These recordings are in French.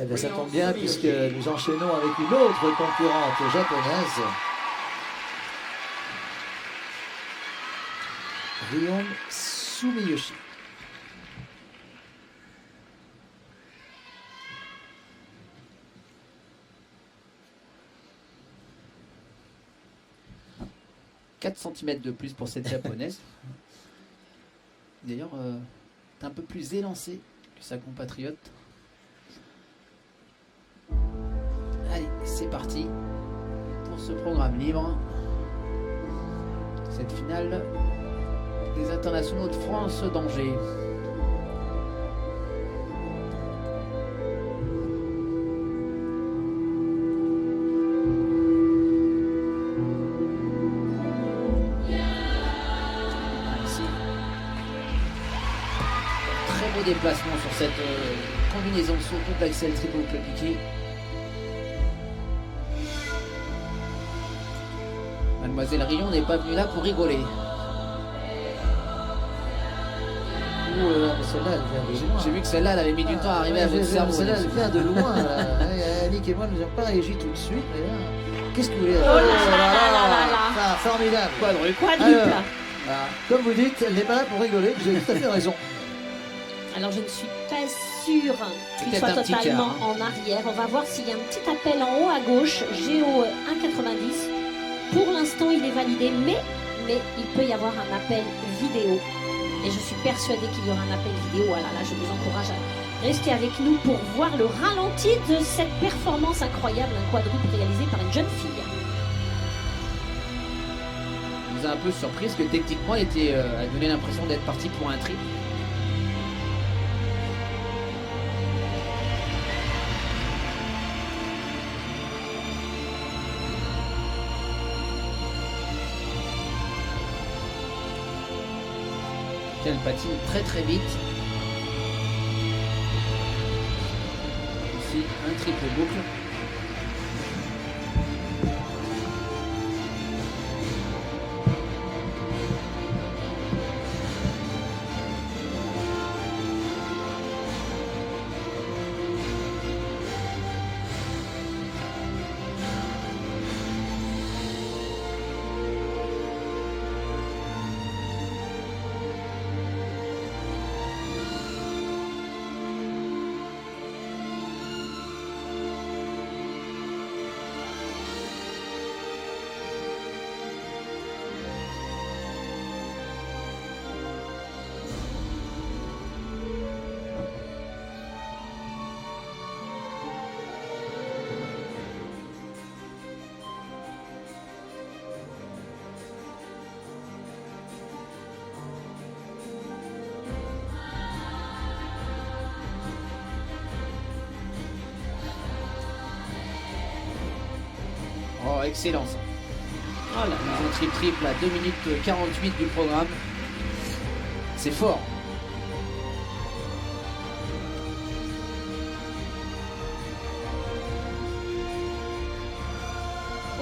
Eh bien, ça tombe bien puisque nous enchaînons avec une autre concurrente japonaise. Rion Sumiyoshi. « 4 cm de plus pour cette japonaise. D'ailleurs, est un peu plus élancée que sa compatriote. Allez, c'est parti pour ce programme libre. Cette finale des internationaux de France d'Angers. Très beau déplacement sur cette combinaison de saut double axel triple boucle piqué. Mademoiselle Rion n'est pas venue là pour rigoler. Celle-là, elle vient de loin. J'ai vu que celle-là, elle avait mis du temps à arriver à votre cerveau. Celle-là, elle vient de loin. Annick et moi, nous n'avons pas réagi tout de suite. Qu'est-ce que vous voulez? Oh là là. Formidable. Quadruple. Alors, comme vous dites, elle n'est pas là pour rigoler. Vous avez tout à fait raison. Alors je ne suis pas sûre qu'il soit totalement en arrière. On va voir s'il y a un petit appel en haut à gauche, Géo 1,90. Pour l'instant, il est validé, mais il peut y avoir un appel vidéo. Et je suis persuadée qu'il y aura un appel vidéo. Voilà, là, je vous encourage à rester avec nous pour voir le ralenti de cette performance incroyable, un quadruple réalisé par une jeune fille. Ça nous a un peu surprise que techniquement, elle a donné l'impression d'être partie pour un triple. Elle patine très très vite. Ici, un triple boucle. Oh, excellent ça. Voilà, ils ont triple à 2 minutes 48 du programme. C'est fort.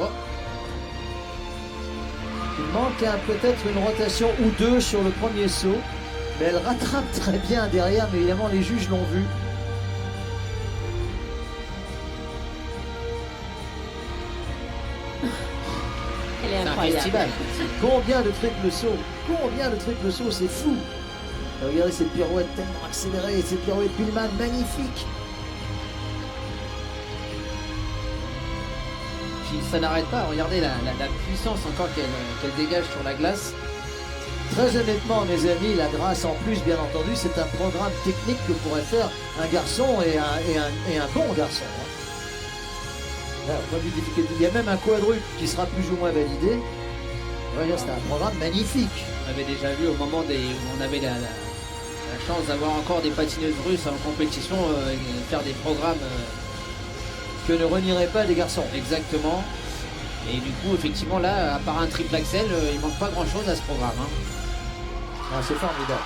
Oh. Il manque peut-être une rotation ou deux sur le premier saut. Mais elle rattrape très bien derrière, mais évidemment les juges l'ont vu. Elle est C'est un incroyable. festival. Combien de triples sauts? Combien de triples sauts? C'est fou. Regardez cette pirouette tellement accélérée, cette pirouette Pillman magnifique. Puis ça n'arrête pas. Regardez la puissance encore qu'elle dégage sur la glace. Très honnêtement, mes amis, la grâce en plus, bien entendu, c'est un programme technique que pourrait faire un garçon et un bon garçon. Là, on voit du difficulté. Il y a même un quadruple qui sera plus ou moins validé. C'est un programme magnifique. On avait déjà vu au moment où on avait la chance d'avoir encore des patineuses russes en compétition faire des programmes que ne renieraient pas les garçons. Exactement. Et du coup, effectivement, là, à part un triple axel, il manque pas grand-chose à ce programme. Hein. Ah, c'est formidable.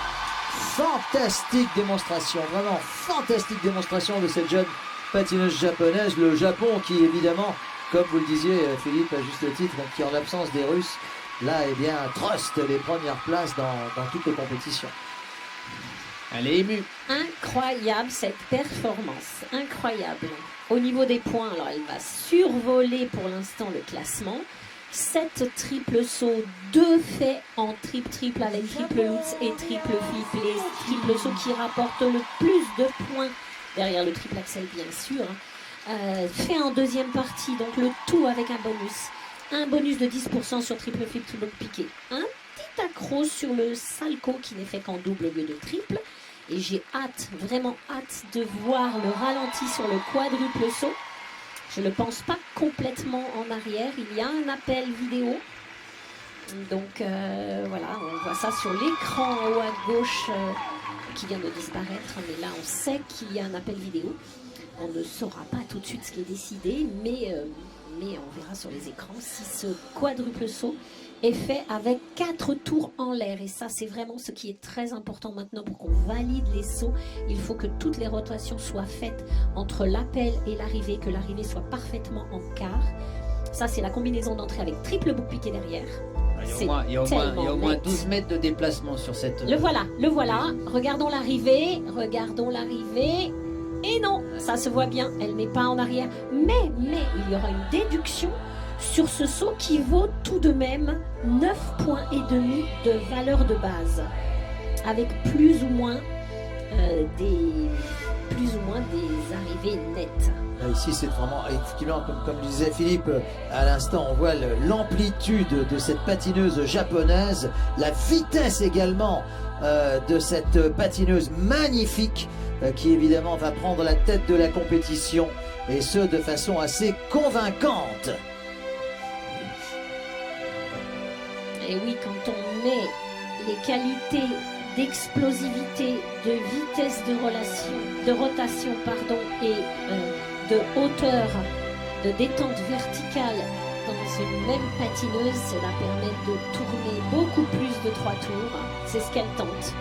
Fantastique démonstration, vraiment fantastique démonstration de cette jeune patineuse japonaise. Le Japon qui, évidemment, comme vous le disiez, Philippe, à juste titre, qui en l'absence des Russes, là, eh bien, trust les premières places dans toutes les compétitions. Elle est émue. Incroyable cette performance, incroyable. Au niveau des points, alors elle va survoler pour l'instant le classement. 7 triples sauts, 2 faits en triple avec triple lutz et triple flip. Les triples sauts qui rapportent le plus de points derrière le triple axel bien sûr. Fait en deuxième partie, donc le tout avec un bonus. Un bonus de 10% sur triple flip, triple piqué. Un petit accro sur le salco qui n'est fait qu'en double au lieu de triple. Et j'ai hâte, vraiment hâte de voir le ralenti sur le quadruple saut. Je ne le pense pas complètement en arrière. Il y a un appel vidéo. Donc voilà, on voit ça sur l'écran en haut à gauche qui vient de disparaître. Mais là, on sait qu'il y a un appel vidéo. On ne saura pas tout de suite ce qui est décidé, mais on verra sur les écrans si ce quadruple saut est fait avec 4 tours en l'air. Et ça, c'est vraiment ce qui est très important maintenant pour qu'on valide les sauts. Il faut que toutes les rotations soient faites entre l'appel et l'arrivée, que l'arrivée soit parfaitement en quart. Ça, c'est la combinaison d'entrée avec triple bouc piqué derrière. Il y a au moins 12 mètres de déplacement sur cette... Le voilà. Regardons l'arrivée. Et non, ça se voit bien, elle n'est pas en arrière. Mais il y aura une déduction sur ce saut qui vaut tout de même 9,5 points de valeur de base. Avec plus ou moins des arrivées nettes. Ici, c'est vraiment, effectivement, comme le disait Philippe à l'instant, on voit l'amplitude de cette patineuse japonaise, la vitesse également de cette patineuse magnifique qui évidemment va prendre la tête de la compétition et ce de façon assez convaincante. Et oui, quand on met les qualités d'explosivité, de vitesse de rotation et de hauteur, de détente verticale dans une même patineuse, cela permet de tourner beaucoup plus de 3 tours. C'est ce qu'elle tente.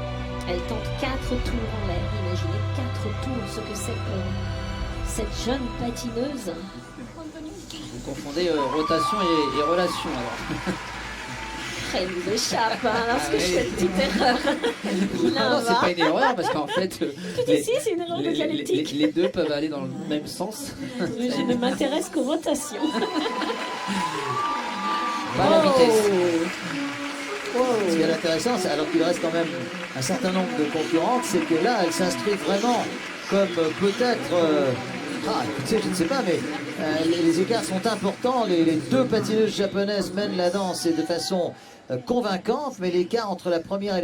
Elle tente 4 tours en l'air. Imaginez 4 tours, ce que c'est pour cette jeune patineuse. Vous confondez rotation et relation alors. Elle nous échappe lorsque je fais une petite erreur. Non, c'est pas une erreur parce qu'en fait, c'est une erreur de dialectique. Les deux peuvent aller dans le même sens. Je ne m'intéresse qu'aux rotations. Pas la vitesse. Ce qui est intéressant, alors qu'il reste quand même un certain nombre de concurrentes, c'est que là, elle s'inscrit vraiment comme peut-être... écoutez, je ne sais pas, mais les écarts sont importants. Les 2 patineuses japonaises mènent la danse et de façon convaincante, mais l'écart entre la première et les